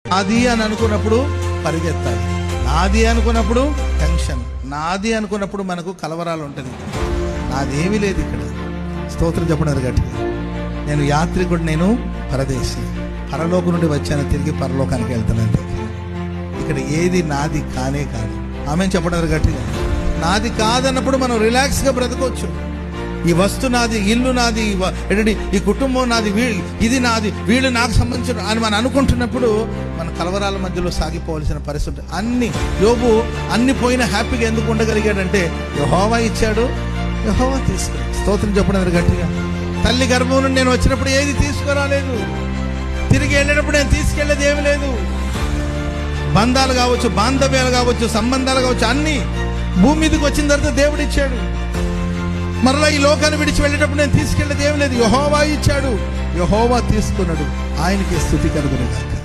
నాది అని అనుకున్నప్పుడు పరిగెత్తాలి, నాది అనుకున్నప్పుడు టెన్షన్, నాది అనుకున్నప్పుడు మనకు కలవరాలు ఉంటుంది. నాదేమీ లేదు ఇక్కడ. స్తోత్రం చెప్పడం గట్టిగా. నేను యాత్రికుడు, నేను పరదేశి, పరలోకం నుండి వచ్చాను, తిరిగి పరలోకానికి వెళ్తానంతే. ఇక్కడ ఏది నాది కానే కాదు. ఆమె చెప్పడం గట్టిగా. నాది కాదన్నప్పుడు మనం రిలాక్స్గా బ్రతకొచ్చు. ఈ వస్తు నాది, ఇల్లు నాది, ఈ కుటుంబం నాది, ఇది నాది, వీళ్ళు నాకు సంబంధించిన అని మనం అనుకుంటున్నప్పుడు మన కలవరాల మధ్యలో సాగిపోవాల్సిన పరిస్థితి. యోబు అన్ని పోయిన హ్యాపీగా ఎందుకు ఉండగలిగాడంటే యెహోవా ఇచ్చాడు, యెహోవా తీసుకున్నాడు. స్తోత్రం చెప్పడం గట్టిగా. తల్లి గర్భం నుండి నేను వచ్చినప్పుడు ఏది తీసుకురాలేదు, తిరిగి వెళ్ళినప్పుడు నేను తీసుకెళ్లేది ఏమి లేదు. బంధాలు కావచ్చు, బాంధవ్యాలు కావచ్చు, సంబంధాలు కావచ్చు, అన్ని భూమి మీదకి వచ్చిన తర్వాత దేవుడు ఇచ్చాడు. మరలా ఈ లోకాన్ని విడిచి వెళ్ళేటప్పుడు నేను తీసుకెళ్లేది ఏమి లేదు. యెహోవా ఇచ్చాడు, యెహోవా తీసుకున్నాడు. ఆయనకి స్తుతి కలుగును గాక.